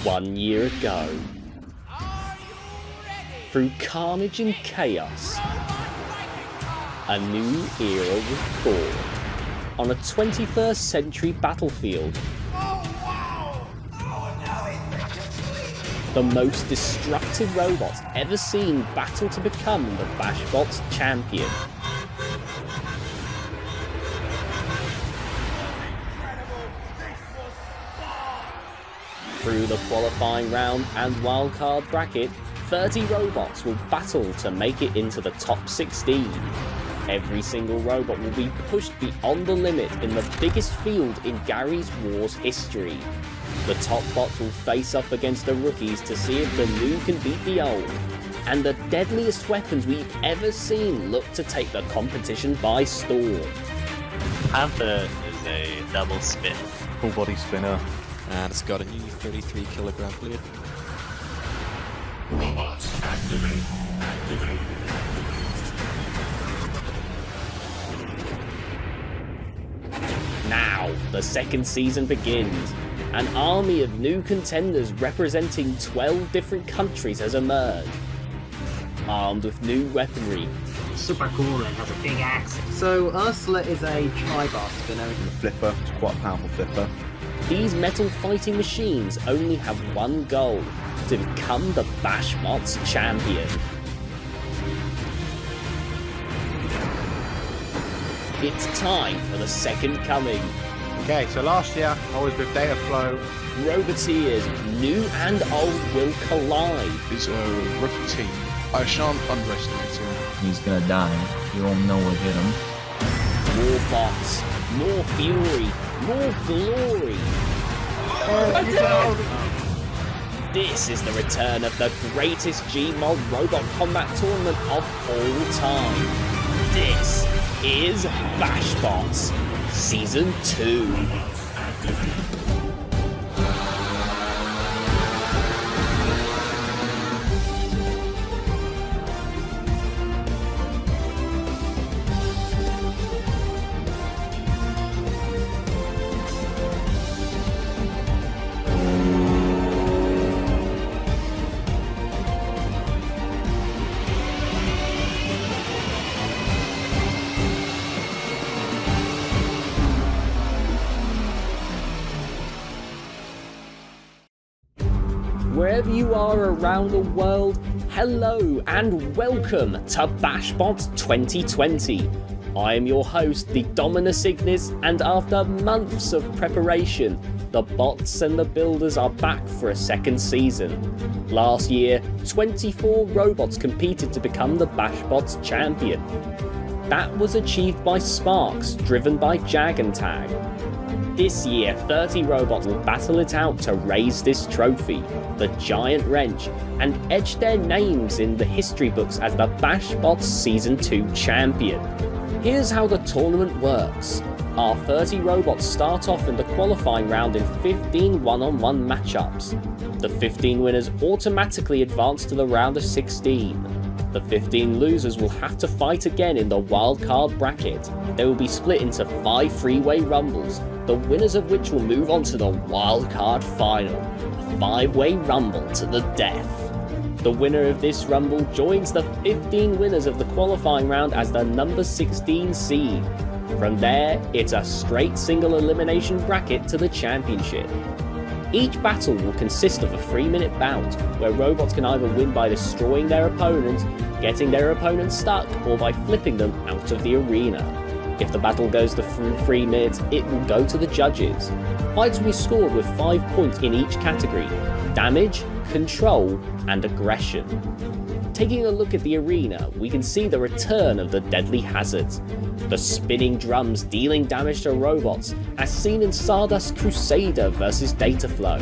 1 year ago. Through carnage and chaos, a new era was born on a 21st century battlefield. The most destructive robots ever seen battle to become the BashBots champion. Through the qualifying round and wildcard bracket, 30 robots will battle to make it into the top 16. Every single robot will be pushed beyond the limit in the biggest field in Gary's War's history. The top bots will face up against the rookies to see if the new can beat the old. And the deadliest weapons we've ever seen look to take the competition by storm. Panther is a double spin. Full body spinner. And it's got a new 33 kilogram blade. Robots activate. Now, the second season begins. An army of new contenders representing 12 different countries has emerged. Armed with new weaponry. Super cool and has a big axe. So Ursula is a tri-bar spinner. The flipper, it's quite a powerful flipper. These metal fighting machines only have one goal: to become the BashBots champion. It's time for the second coming. Okay, so last year I was with Dataflow. Roboteers, new and old, will collide. It's a rookie team. I shan't underestimate him. He's gonna die. You won't know what hit him. More bots, more fury, more glory. This is the return of the greatest Gmod robot combat tournament of all time. This is BashBots Season 2. Wherever you are around the world, hello and welcome to BashBots 2020. I am your host, the Dominus Ignis, and after months of preparation, the bots and the builders are back for a second season. Last year, 24 robots competed to become the BashBots champion. That was achieved by Sparks, driven by Jag and Tag. This year, 30 robots will battle it out to raise this trophy, the Giant Wrench, and etch their names in the history books as the BashBots Season 2 champion. Here's how the tournament works. Our 30 robots start off in the qualifying round in 15 one-on-one matchups. The 15 winners automatically advance to the round of 16. The 15 losers will have to fight again in the wildcard bracket. They will be split into 5 freeway rumbles, the winners of which will move on to the wildcard final, a 5-way rumble to the death. The winner of this rumble joins the 15 winners of the qualifying round as the number 16 seed. From there, it's a straight single elimination bracket to the championship. Each battle will consist of a 3-minute bout, where robots can either win by destroying their opponent, getting their opponent stuck, or by flipping them out of the arena. If the battle goes to 3 minutes, it will go to the judges. Fights will be scored with 5 points in each category: damage, control, and aggression. Taking a look at the arena, we can see the return of the deadly hazards. The spinning drums dealing damage to robots, as seen in Stardust Crusader vs Dataflow.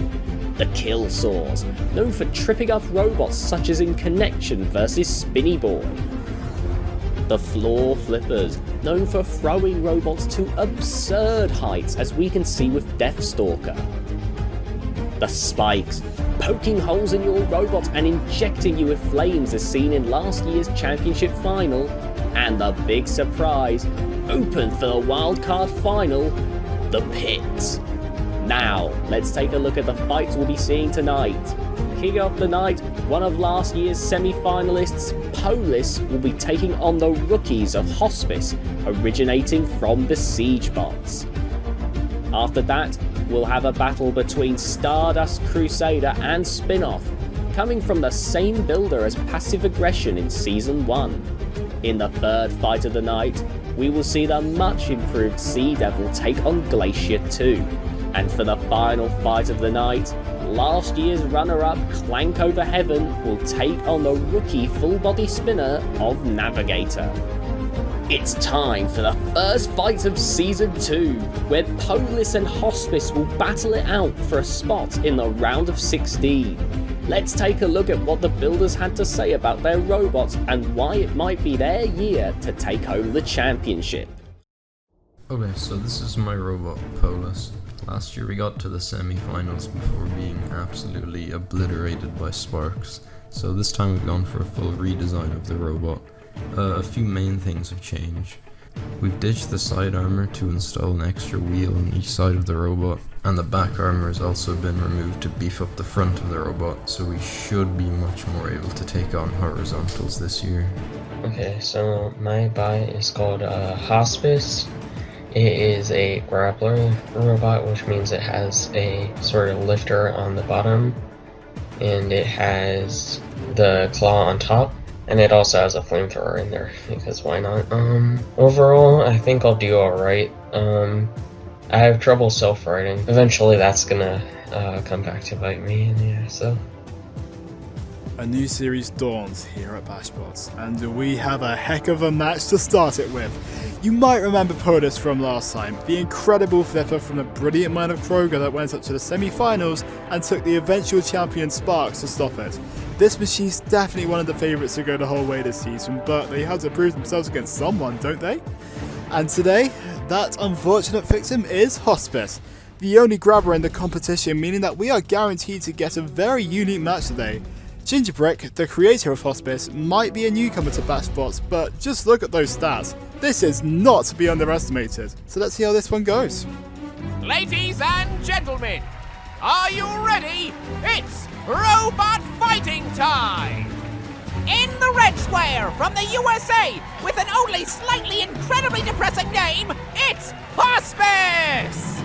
The kill saws, known for tripping up robots such as in Connection vs Spinny Boy. The floor flippers, known for throwing robots to absurd heights, as we can see with Deathstalker. The spikes, poking holes in your robot and injecting you with flames, as seen in last year's championship final. And the big surprise, open for the wildcard final, the pit. Now, let's take a look at the fights we'll be seeing tonight. Kicking off the night, one of last year's semi-finalists, Polis, will be taking on the rookies of Hospice, originating from the BashBots. After that, we'll have a battle between Stardust, Crusader and Spinoff, coming from the same builder as Passive Aggression in Season 1. In the third fight of the night, we will see the much improved Sea Devil take on Glacia 2. And for the final fight of the night, last year's runner-up Clank over Heaven will take on the rookie full-body spinner of Navigator. It's time for the first fight of Season 2, where Polis and Hospice will battle it out for a spot in the round of 16. Let's take a look at what the builders had to say about their robots and why it might be their year to take home the championship. Okay, so this is my robot, Polis. Last year we got to the semi-finals before being absolutely obliterated by Sparks, so this time we've gone for a full redesign of the robot. A few main things have changed. We've ditched the side armor to install an extra wheel on each side of the robot, and the back armor has also been removed to beef up the front of the robot, so we should be much more able to take on horizontals this year. Okay, so my bot is called Hospice. It is a grappler robot, which means it has a sort of lifter on the bottom, and it has the claw on top, and it also has a flamethrower in there, because why not? Overall, I think I'll do alright. I have trouble self-riding. Eventually that's gonna come back to bite me, and yeah, so. A new series dawns here at BashBots, and we have a heck of a match to start it with. You might remember Polis from last time, the incredible flipper from the brilliant mind of Kroger that went up to the semi-finals and took the eventual champion Sparks to stop it. This machine's definitely one of the favourites to go the whole way this season, but they have to prove themselves against someone, don't they? And today, that unfortunate victim is Hospice, the only grabber in the competition, meaning that we are guaranteed to get a very unique match today. Gingerbrick, the creator of Hospice, might be a newcomer to BashBots, but just look at those stats. This is not to be underestimated. So let's see how this one goes. Ladies and gentlemen, are you ready? It's robot fighting time! In the red square from the USA, with an only slightly incredibly depressing name, it's Hospice!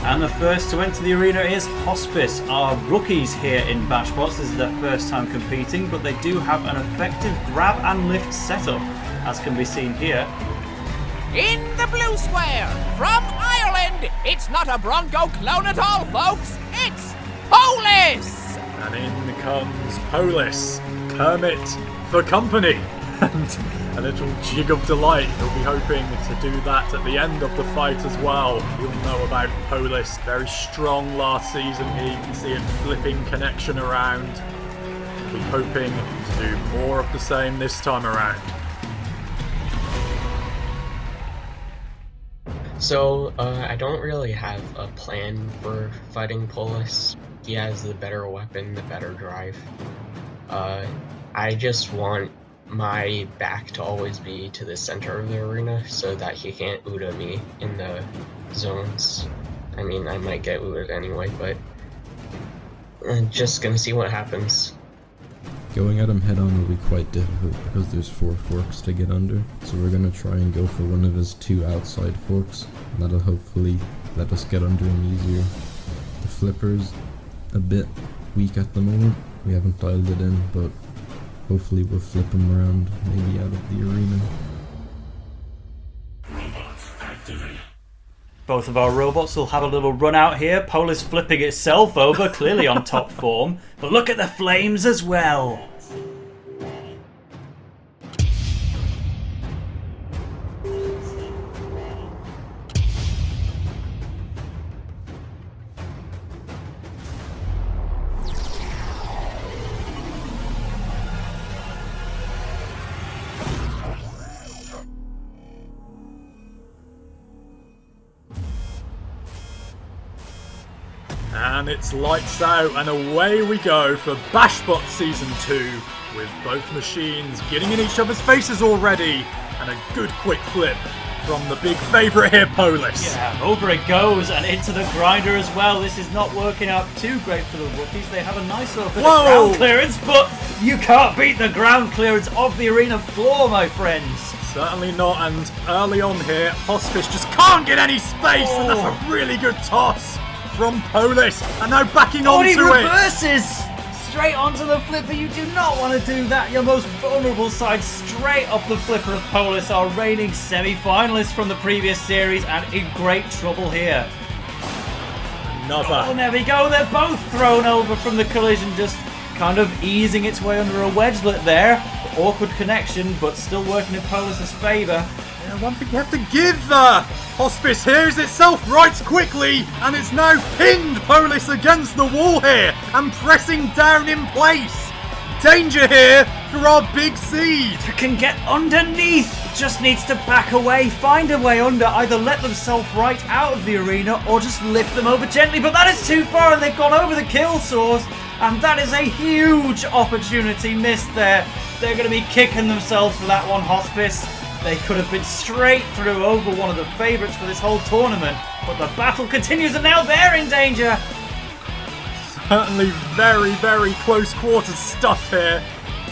And the first to enter the arena is Hospice, our rookies here in BashBots. This is their first time competing, but they do have an effective grab and lift setup, as can be seen here. In the blue square from Ireland, it's not a Bronco clone at all, folks. It's Polis! And in comes Polis, Kermit for company. And a little jig of delight. He'll be hoping to do that at the end of the fight as well. You'll know about Polis. Very strong last season here. You can see him flipping connection around. We'll be hoping to do more of the same this time around. So, I don't really have a plan for fighting Polis. He has the better weapon, the better drive. I just want my back to always be to the center of the arena so that he can't UDA me in the zones. I mean, I might get UDA'd anyway, but I'm just gonna see what happens. Going at him head on will be quite difficult because there's 4 forks to get under, so we're gonna try and go for one of his 2 outside forks, and that'll hopefully let us get under him easier. The flipper's a bit weak at the moment, we haven't dialed it in, but hopefully we'll flip him around, maybe out of the arena. Both of our robots will have a little run out here. Polis flipping itself over, clearly on top form. But look at the flames as well. And it's lights out and away we go for BashBots Season 2, with both machines getting in each other's faces already, and a good quick flip from the big favourite here, Polis. Yeah, over it goes and into the grinder as well. This is not working out too great for the rookies. They have a nice little bit of ground clearance, but you can't beat the ground clearance of the arena floor, my friends. Certainly not, and early on here, Hospice just can't get any space, and that's a really good toss from Polis, and now backing onto he it. reverses straight onto the flipper. You do not want to do that. Your most vulnerable side straight up the flipper of Polis, our reigning semi-finalists from the previous series, and in great trouble here. Another. Oh, there we go. They're both thrown over from the collision, just kind of easing its way under a wedgelet there. Awkward connection, but still working in Polis' favour. Yeah, one thing you have to give Hospice hears itself right quickly, and it's now pinned Polis against the wall here, and pressing down in place. Danger here for our big seed. It can get underneath, just needs to back away, find a way under, either let themselves right out of the arena, or just lift them over gently, but that is too far, and they've gone over the kill source, and that is a huge opportunity missed there. They're going to be kicking themselves for that one, Hospice. They could have been straight through over one of the favourites for this whole tournament, but the battle continues and now they're in danger. Certainly very, very close quarters stuff here,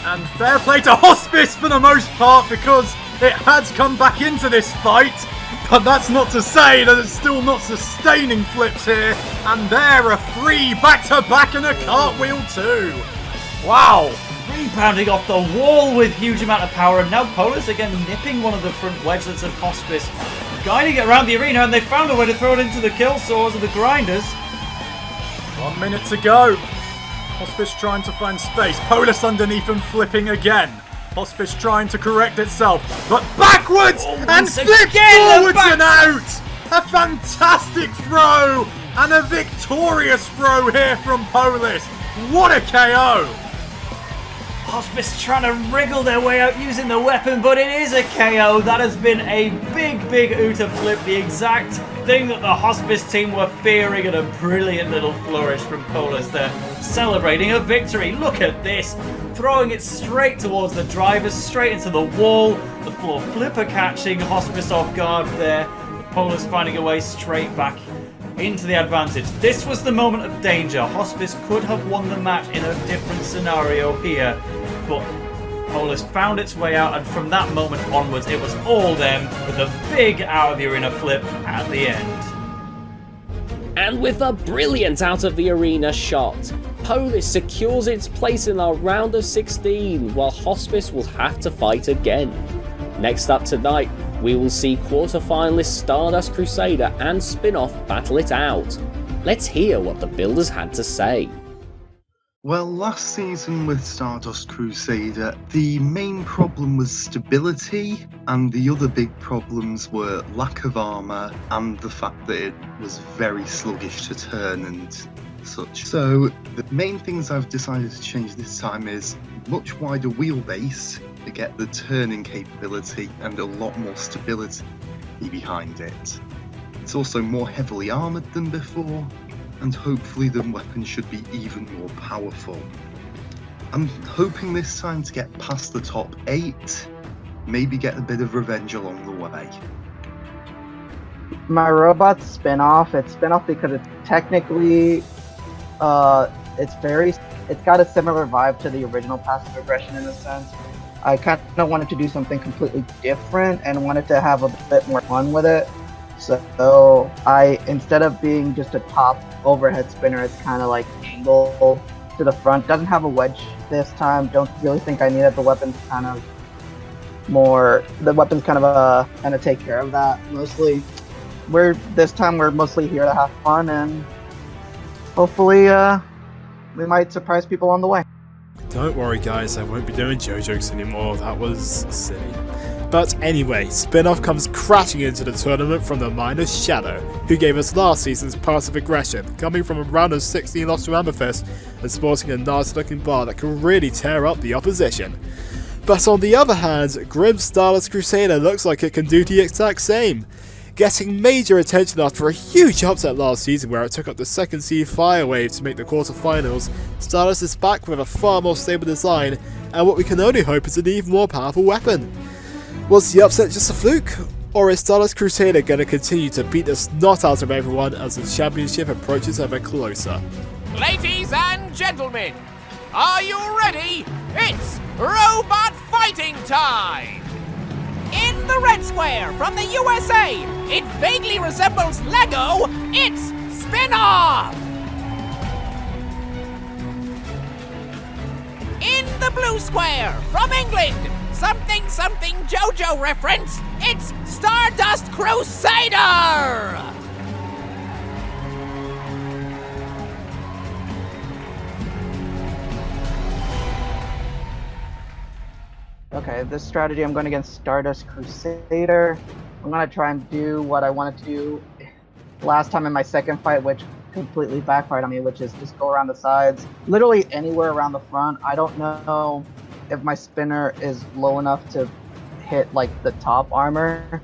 and fair play to Hospice for the most part, because it has come back into this fight, but that's not to say that it's still not sustaining flips here, and there are 3 back-to-back and a cartwheel too. Wow! Rebounding off the wall with huge amount of power, and now Polis again nipping one of the front wedgelets of Hospice, guiding it around the arena, and they found a way to throw it into the kill saws of the grinders. 1 minute to go. Hospice trying to find space. Polis underneath and flipping again. Hospice trying to correct itself, but backwards and flips forwards and out. A fantastic throw and a victorious throw here from Polis. What a KO! Hospice trying to wriggle their way out using the weapon, but it is a KO. That has been a big Uta flip, the exact thing that the Hospice team were fearing, and a brilliant little flourish from Polis there, celebrating a victory. Look at this, throwing it straight towards the drivers, straight into the wall, the floor flipper catching Hospice off guard there, Polis finding a way straight back into the advantage. This was the moment of danger. Hospice could have won the match in a different scenario here, but Polis found its way out, and from that moment onwards it was all them, with a big out of the arena flip at the end. And with a brilliant out of the arena shot, Polis secures its place in our round of 16, while Hospice will have to fight again. Next up tonight, we will see quarterfinalist Stardust Crusader and spin-off battle it out. Let's hear what the builders had to say. Well, last season with Stardust Crusader, the main problem was stability, and the other big problems were lack of armour and the fact that it was very sluggish to turn and such. So the main things I've decided to change this time is much wider wheelbase to get the turning capability and a lot more stability behind it. It's also more heavily armoured than before, and hopefully the weapon should be even more powerful. I'm hoping this time to get past the top 8, maybe get a bit of revenge along the way. My robot's spin-off, it's spin-off because it's technically, it's got a similar vibe to the original passive aggression in a sense. I kind of wanted to do something completely different and wanted to have a bit more fun with it. So instead of being just a top overhead spinner, it's kind of like angle to the front. Doesn't have a wedge this time. Don't really think I needed the weapons kind of take care of that mostly. This time we're mostly here to have fun, and hopefully we might surprise people on the way. Don't worry guys, I won't be doing Joe jokes anymore, that was silly. But anyway, Spin-Off comes crashing into the tournament from the minor Shadow, who gave us last season's passive aggression, coming from a round of 16 loss to Amethyst and sporting a nice looking bar that can really tear up the opposition. But on the other hand, Grim Stardust Crusader looks like it can do the exact same. Getting major attention after a huge upset last season where it took up the second seed Firewave to make the quarterfinals, Stardust is back with a far more stable design and what we can only hope is an even more powerful weapon. Was the upset just a fluke? Or is Stardust Crusader going to continue to beat the snot out of everyone as the championship approaches ever closer? Ladies and gentlemen, are you ready? It's robot fighting time! In the red square from the USA, it vaguely resembles Lego, it's Spin-Off! In the blue square from England, something JoJo reference, it's Stardust Crusader! Okay, this strategy I'm going against Stardust Crusader. I'm going to try and do what I wanted to do last time in my second fight, which completely backfired on me, which is just go around the sides. Literally anywhere around the front. I don't know if my spinner is low enough to hit like the top armor,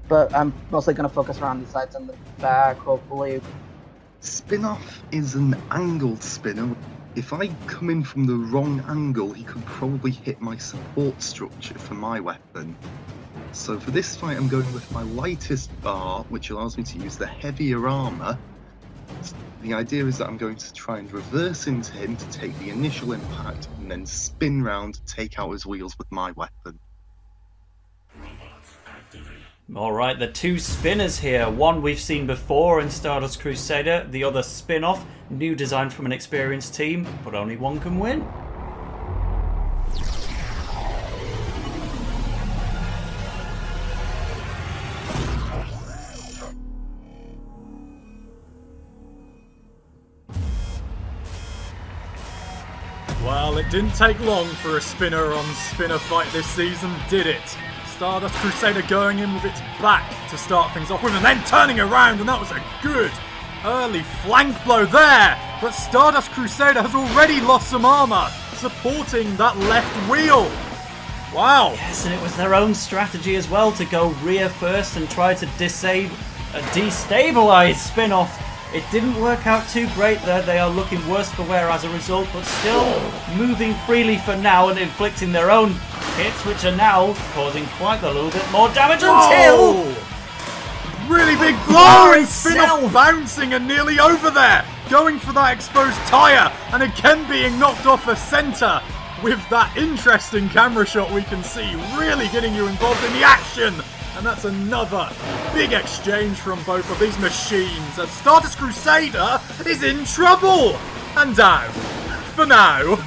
but I'm mostly going to focus around the sides and the back, hopefully. Spin-Off is an angled spinner. If I come in from the wrong angle, he could probably hit my support structure for my weapon. So for this fight, I'm going with my lightest bar, which allows me to use the heavier armor. The idea is that I'm going to try and reverse into him to take the initial impact, and then spin round to take out his wheels with my weapon. Alright, the two spinners here. One we've seen before in Stardust Crusader, the other spin-off. New design from an experienced team, but only one can win. Well, it didn't take long for a spinner on spinner fight this season, did it? Stardust Crusader going in with its back to start things off with, and then turning around, and that was a good early flank blow there. But Stardust Crusader has already lost some armor, supporting that left wheel. Wow. Yes, and it was their own strategy as well to go rear first and try to destabilize Spin-Off. It didn't work out too great there. They are looking worse for wear as a result, but still moving freely for now and inflicting their own hits, which are now causing quite a little bit more damage until... Really big blow, and Spin-Off bouncing and nearly over there. Going for that exposed tyre, and again being knocked off the centre. With that interesting camera shot we can see, really getting you involved in the action. And that's another big exchange from both of these machines, as Stardust Crusader is in trouble. And down, for now,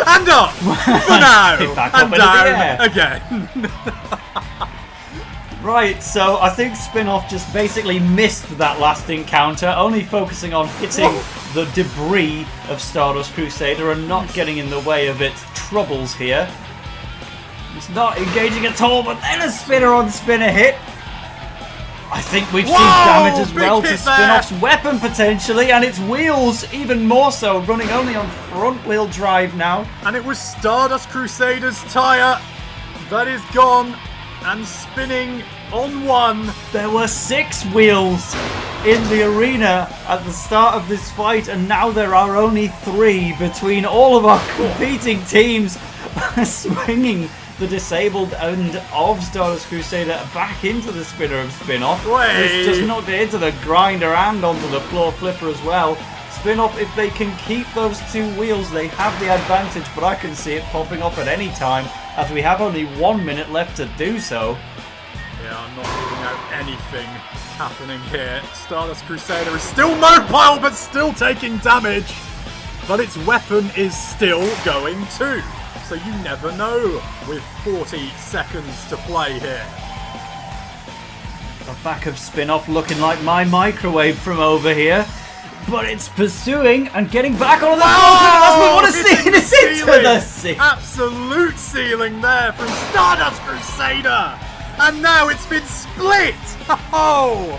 and up, for now, and down again. Right, so I think Spin-Off just basically missed that last encounter, only focusing on hitting the debris of Stardust Crusader and not getting in the way of its troubles here. It's not engaging at all, but then a spinner-on-spinner hit. I think we've seen damage as well to Spin-Off's weapon potentially, and its wheels even more so, running only on front-wheel drive now. And it was Stardust Crusader's tyre that is gone and spinning on one. There were 6 wheels in the arena at the start of this fight, and now there are only 3 between all of our competing teams swinging the disabled end of Stardust Crusader back into the spinner of Spin-Off. It's just knocked it into the grinder and onto the floor flipper as well. Spin-Off, if they can keep those 2 wheels, they have the advantage, but I can see it popping off at any time, as we have only 1 minute left to do so. Yeah, I'm not ruling out anything happening here. Stardust Crusader is still mobile, but still taking damage. But its weapon is still going too. So you never know with 40 seconds to play here. The back of Spin-Off looking like my microwave from over here. But it's pursuing and getting back on the floor. That's what we want to see. It's into the ceiling. Absolute ceiling there from Stardust Crusader. And now it's been split. Oh!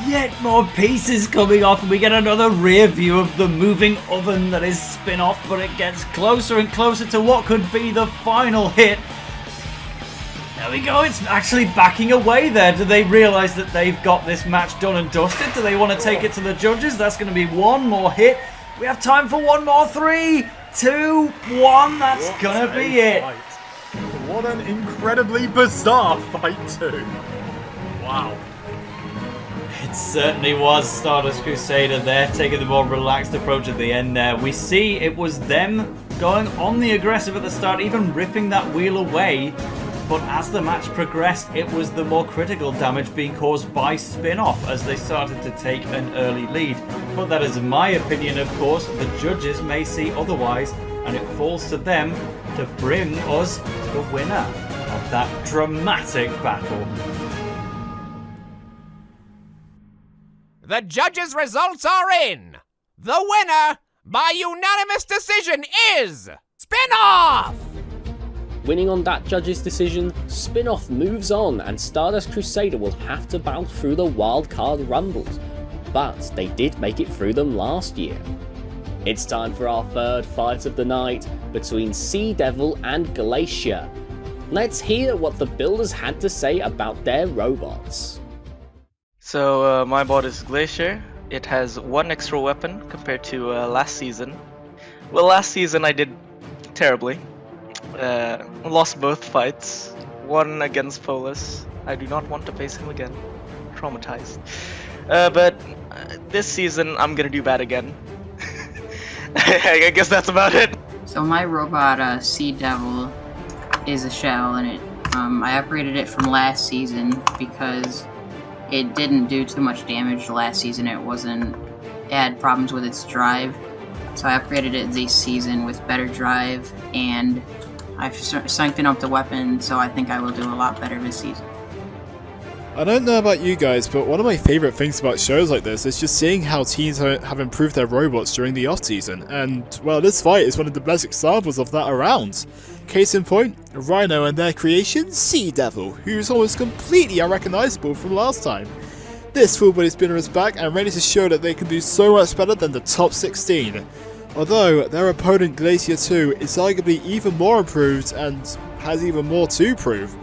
Yet more pieces coming off, and we get another rear view of the moving oven that is Spin-Off, but it gets closer and closer to what could be the final hit. There we go, it's actually backing away there. Do they realise that they've got this match done and dusted? Do they want to take it to the judges? That's going to be one more hit. We have time for one more. 3, 2, 1. That's going to be it. What an incredibly bizarre fight too. Wow. It certainly was Stardust Crusader there, taking the more relaxed approach at the end there. We see it was them going on the aggressive at the start, even ripping that wheel away. But as the match progressed, it was the more critical damage being caused by Spin-Off as they started to take an early lead. But that is my opinion, of course. The judges may see otherwise, and it falls to them to bring us the winner of that dramatic battle. The judges' results are in. The winner, by unanimous decision, is Spin-Off! Winning on that judge's decision, Spin-Off moves on and Stardust Crusader will have to battle through the wildcard rumbles, but they did make it through them last year. It's time for our third fight of the night between Sea Devil and Glacia. Let's hear what the builders had to say about their robots. So my bot is Glacia. It has one extra weapon compared to last season. Well, last season I did terribly. Lost both fights. One against Polis. I do not want to face him again. Traumatized. But this season I'm gonna do bad again. I guess that's about it. So my robot, Sea Devil, is a shell, and I upgraded it from last season because it didn't do too much damage last season. It had problems with its drive. So I upgraded it this season with better drive, and I've strengthened up the weapon, so I think I will do a lot better this season. I don't know about you guys, but one of my favourite things about shows like this is just seeing how teams have improved their robots during the off-season, and, well, this fight is one of the best examples of that around. Case in point, Rhino and their creation, Sea Devil, who's almost completely unrecognisable from last time. This full-body spinner is back and ready to show that they can do so much better than the top 16. Although, their opponent Glacia 2 is arguably even more improved and has even more to prove.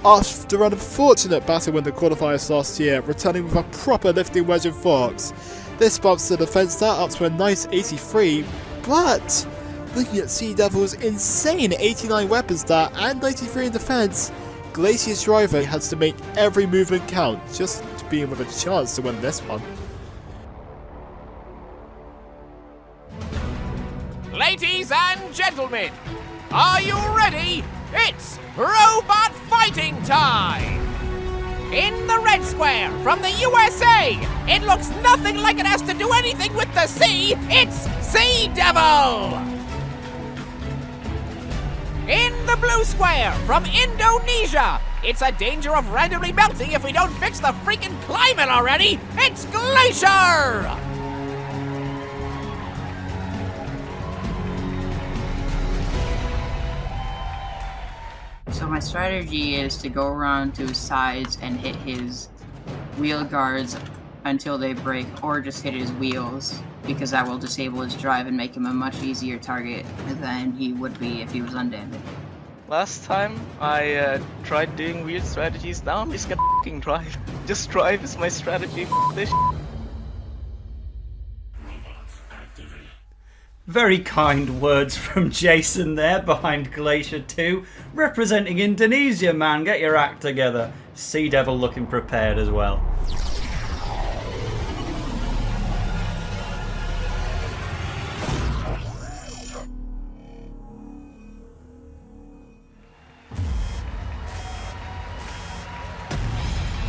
After an unfortunate battle in the qualifiers last year, returning with a proper lifting wedge and forks, this bumps the defense stat up to a nice 83, but looking at Sea Devil's insane 89 weapon stat and 93 in defense, Glacia's driver has to make every movement count just to be with a chance to win this one. Ladies and gentlemen, are you ready? It's robot fighting time! In the red square from the USA, it looks nothing like it has to do anything with the sea. It's Sea Devil! In the blue square from Indonesia, it's a danger of randomly melting if we don't fix the freaking climate already. It's Glacia! So my strategy is to go around to his sides and hit his wheel guards until they break, or just hit his wheels, because that will disable his drive and make him a much easier target than he would be if he was undamaged. Last time I tried doing weird strategies, now I'm just gonna f***ing drive. Just drive is my strategy, f*** this shit. Very kind words from Jason there behind Glacia 2, representing Indonesia, man. Get your act together. Sea Devil looking prepared as well.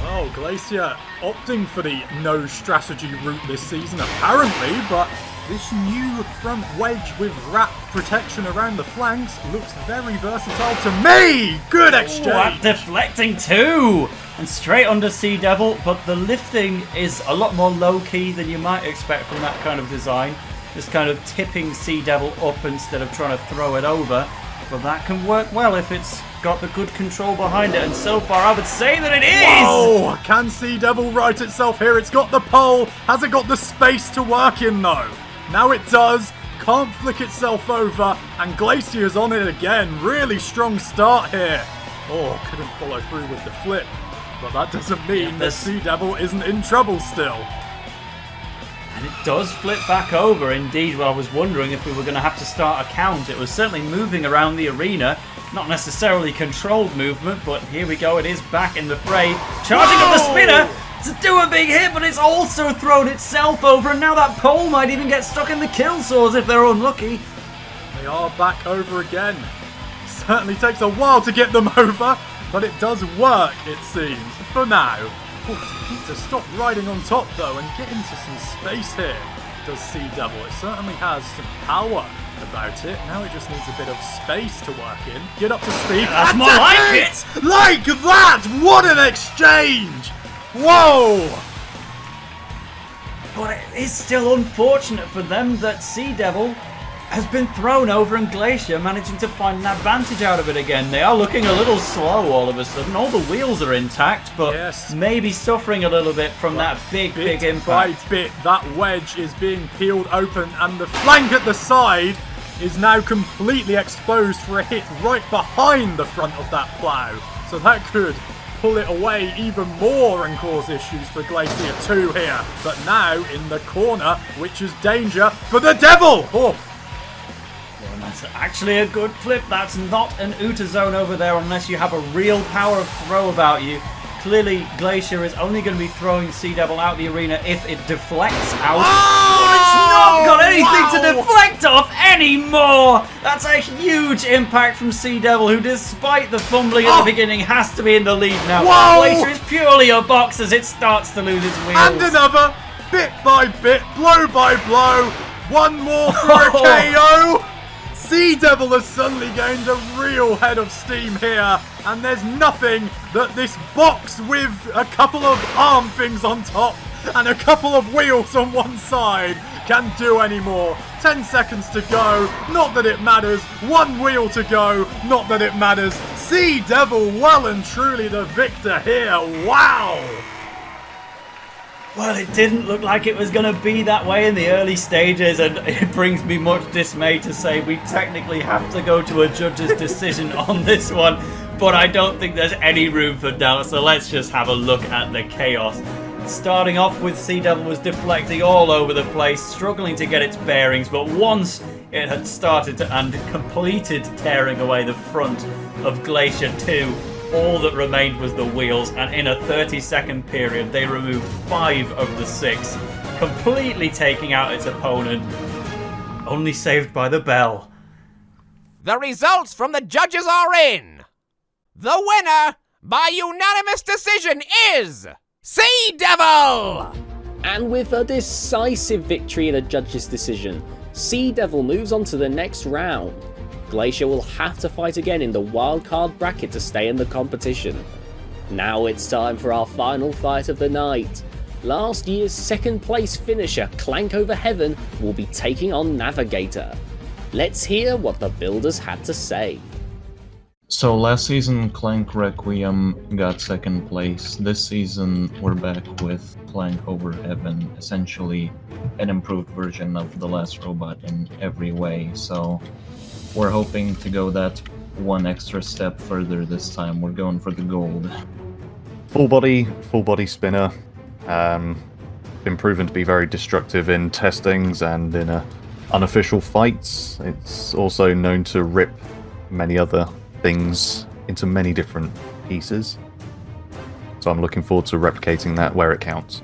Oh, Glacia opting for the no strategy route this season apparently, but this new front wedge with wrap protection around the flanks looks very versatile to me! Good exchange! What deflecting too! And straight under Sea Devil, but the lifting is a lot more low-key than you might expect from that kind of design. Just kind of tipping Sea Devil up instead of trying to throw it over. But that can work well if it's got the good control behind it, and so far I would say that it is! Whoa! Can Sea Devil right itself here? It's got the pole. Has it got the space to work in though? Now it does, can't flick itself over, and Glacia's on it again. Really strong start here. Oh, couldn't follow through with the flip, but that doesn't mean that Sea Devil isn't in trouble still. And it does flip back over indeed. Well, I was wondering if we were going to have to start a count. It was certainly moving around the arena, Not necessarily controlled movement, but here we go, it is back in the fray. Charging up the spinner to do a big hit, but it's also thrown itself over, and now that pole might even get stuck in the kill saws if they're unlucky. They are back over again. Certainly takes a while to get them over, but it does work, it seems, for now. Need to stop riding on top though and get into some space here, does Sea Devil. It certainly has some power about it. Now it just needs a bit of space to work in. Get up to speed. That's more like it! Like that! What an exchange! Whoa! But it is still unfortunate for them that Sea Devil has been thrown over and Glacia managing to find an advantage out of it again. They are looking a little slow all of a sudden. All the wheels are intact, but maybe suffering a little bit from that big impact. By bit, that wedge is being peeled open and the flank at the side is now completely exposed for a hit right behind the front of that plough. So that could pull it away even more and cause issues for Glacia 2 here. But now in the corner, which is danger for the Devil! Oh. That's actually a good flip. That's not an Uta zone over there unless you have a real power of throw about you. Clearly, Glacia is only going to be throwing Sea Devil out the arena if it deflects out. But it's not got anything to deflect off anymore! That's a huge impact from Sea Devil, who despite the fumbling at the beginning has to be in the lead now. Glacia is purely a box as it starts to lose its wheels. And another, bit by bit, blow by blow. One more for a KO. Sea Devil has suddenly gained a real head of steam here, and there's nothing that this box with a couple of arm things on top and a couple of wheels on one side can do anymore. 10 seconds to go, not that it matters. One wheel to go, not that it matters. Sea Devil well and truly the victor here. Wow! Well, it didn't look like it was going to be that way in the early stages, and it brings me much dismay to say we technically have to go to a judge's decision on this one, but I don't think there's any room for doubt, so let's just have a look at the chaos. Starting off with Sea Devil was deflecting all over the place, struggling to get its bearings, but once it had started to and completed tearing away the front of Glacia 2, all that remained was the wheels, and in a 30-second period they removed 5 of the 6, completely taking out its opponent, only saved by the bell. The results from the judges are in. The winner by unanimous decision is Sea Devil! And with a decisive victory in a judge's decision, Sea Devil moves on to the next round. Glacia will have to fight again in the wildcard bracket to stay in the competition. Now it's time for our final fight of the night. Last year's second place finisher Clank over Heaven will be taking on Navigator. Let's hear what the builders had to say. So last season Clank Requiem got second place. This season we're back with Clank over Heaven, essentially an improved version of the last robot in every way. So we're hoping to go that one extra step further this time. We're going for the gold. Full body spinner. Been proven to be very destructive in testings and in unofficial fights. It's also known to rip many other things into many different pieces. So I'm looking forward to replicating that where it counts.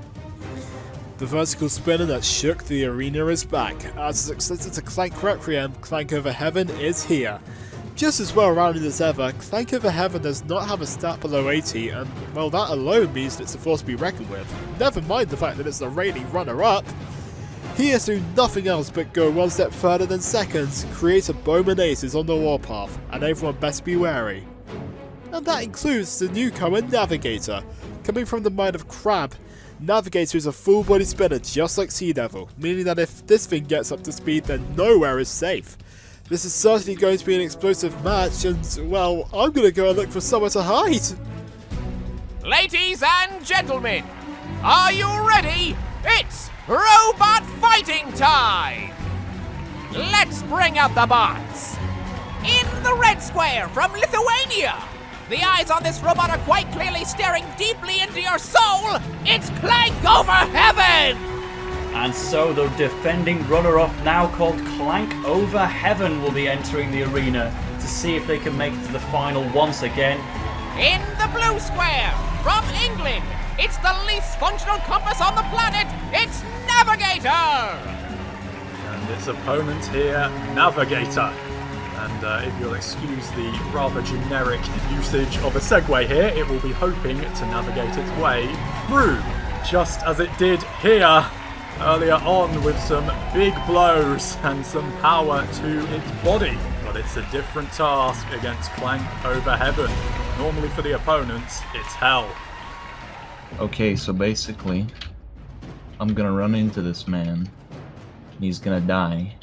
The vertical spinner that shook the arena is back. As successor to Clank Requiem, Clank over Heaven is here. Just as well rounded as ever, Clank over Heaven does not have a stat below 80, and well, that alone means that it's a force to be reckoned with. Never mind the fact that it's the reigning runner-up. He has to do nothing else but go one step further than seconds, create a Bowman Aces on the warpath, and everyone best be wary. And that includes the newcomer Navigator. Coming from the mind of Crab, Navigator is a full body spinner just like Sea Devil, meaning that if this thing gets up to speed then nowhere is safe. This is certainly going to be an explosive match and, well, I'm going to go and look for somewhere to hide. Ladies and gentlemen, are you ready? It's robot fighting time! Let's bring out the bots. In the red square from Lithuania, the eyes on this robot are quite clearly staring deeply into your soul. It's Clank over Heaven! And so the defending runner-up, now called Clank over Heaven, will be entering the arena, to see if they can make it to the final once again. In the blue square, from England, it's the least functional compass on the planet. It's Navigator! And its opponent here, Navigator. And if you'll excuse the rather generic usage of a segue here, it will be hoping to navigate its way through, just as it did here earlier on with some big blows and some power to its body. But it's a different task against Clank over Heaven. Normally for the opponents, it's hell. Okay, so basically, I'm gonna run into this man. He's gonna die.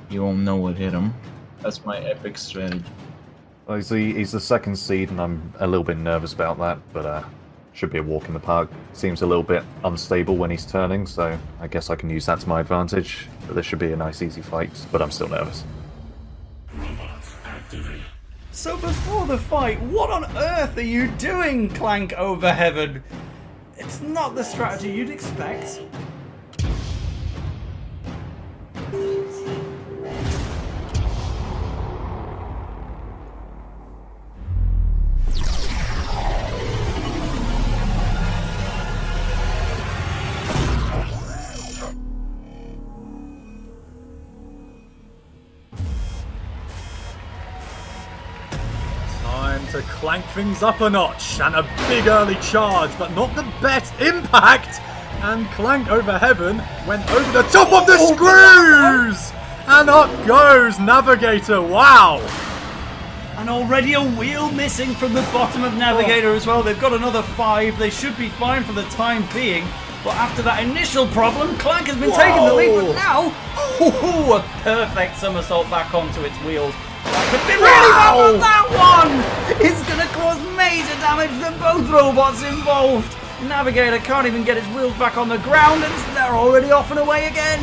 You won't know what hit him. That's my epic strategy. Well, he's the second seed, and I'm a little bit nervous about that, but should be a walk in the park. Seems a little bit unstable when he's turning, so I guess I can use that to my advantage. But this should be a nice, easy fight, but I'm still nervous. So before the fight, what on earth are you doing, Clank over Heaven? It's not the strategy you'd expect. To clank things up a notch, and a big early charge, but not the best impact, and Clank over Heaven went over the top of the screws, and up goes Navigator. Wow! And already a wheel missing from the bottom of Navigator as well. They've got another 5. They should be fine for the time being. But after that initial problem, Clank has been taking the lead. But now, a perfect somersault back onto its wheels. Could be really bad, but that one is going to cause major damage to both robots involved. Navigator can't even get his wheels back on the ground, and they're already off and away again.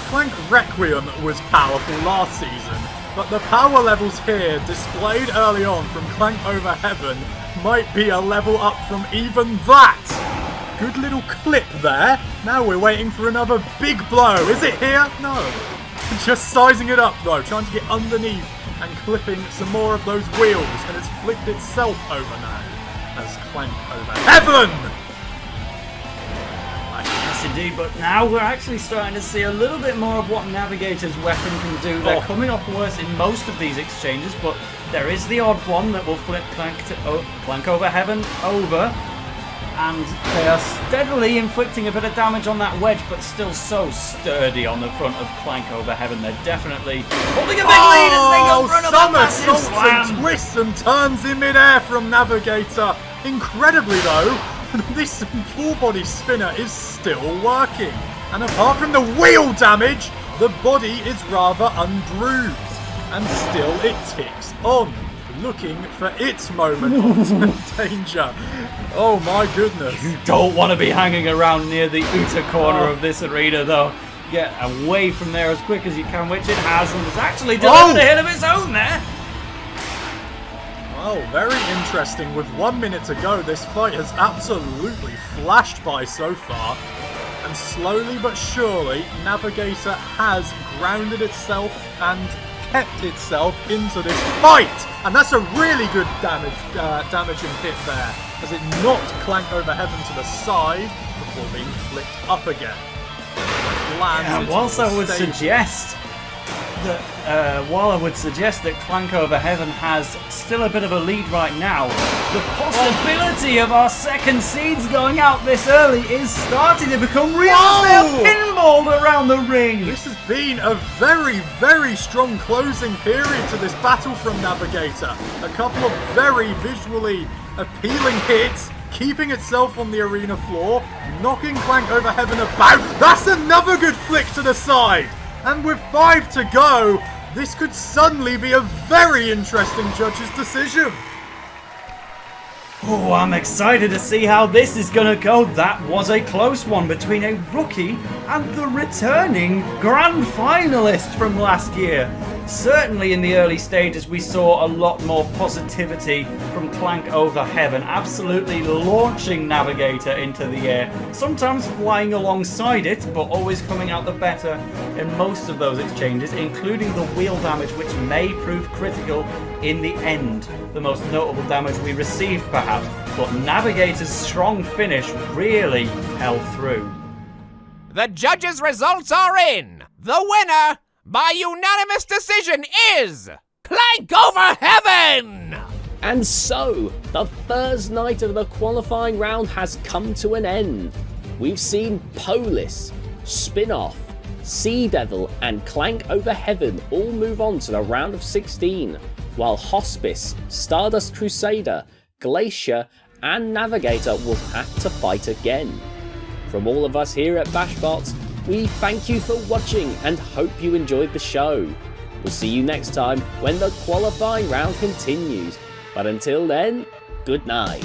Clank Requiem was powerful last season, but the power levels here displayed early on from Clank over Heaven might be a level up from even that. Good little clip there. Now we're waiting for another big blow. Is it here? No. Just sizing it up though, trying to get underneath and clipping some more of those wheels, and it's flipped itself over now as Clank over Heaven! Yes indeed, but now we're actually starting to see a little bit more of what Navigator's weapon can do. They're coming off worse in most of these exchanges, but there is the odd one that will flip Clank over Heaven over. And they are steadily inflicting a bit of damage on that wedge, but still so sturdy on the front of Clank over Heaven. They're definitely holding a big lead as they go for another massive slam. And twists and turns in midair from Navigator. Incredibly though, this full body spinner is still working. And apart from the wheel damage, the body is rather unbruised. And still it ticks on, looking for its moment of danger. Oh my goodness. You don't want to be hanging around near the outer corner of this arena though. Get away from there as quick as you can, which it has, and has actually delivered a hit of its own there. Well, very interesting. With 1 minute to go, this fight has absolutely flashed by so far. And slowly but surely, Navigator has grounded itself and kept itself into this fight, and that's a really good damaging hit there, as it knocked Clank over Heaven to the side before being flipped up again. Whilst I would suggest that Clank over Heaven has still a bit of a lead right now, the possibility of our second seeds going out this early is starting to become real. They're pinballed around the ring. This has been a very, very strong closing period to this battle from Navigator. A couple of very visually appealing hits, keeping itself on the arena floor, knocking Clank over Heaven about. That's another good flick to the side. And with 5 to go, this could suddenly be a very interesting judge's decision. Oh, I'm excited to see how this is going to go. That was a close one between a rookie and the returning grand finalist from last year. Certainly in the early stages we saw a lot more positivity from Clank over Heaven, absolutely launching Navigator into the air, sometimes flying alongside it, but always coming out the better in most of those exchanges, including the wheel damage, which may prove critical in the end. The most notable damage we received perhaps, but Navigator's strong finish really held through. The judges' results are in! The winner, by unanimous decision, is Clank over Heaven! And so, the first night of the qualifying round has come to an end. We've seen Polis, Spin-Off, Sea Devil and Clank over Heaven all move on to the round of 16, while Hospice, Stardust Crusader, Glacia and Navigator will have to fight again. From all of us here at BashBots, we thank you for watching and hope you enjoyed the show. We'll see you next time when the qualifying round continues. But until then, good night.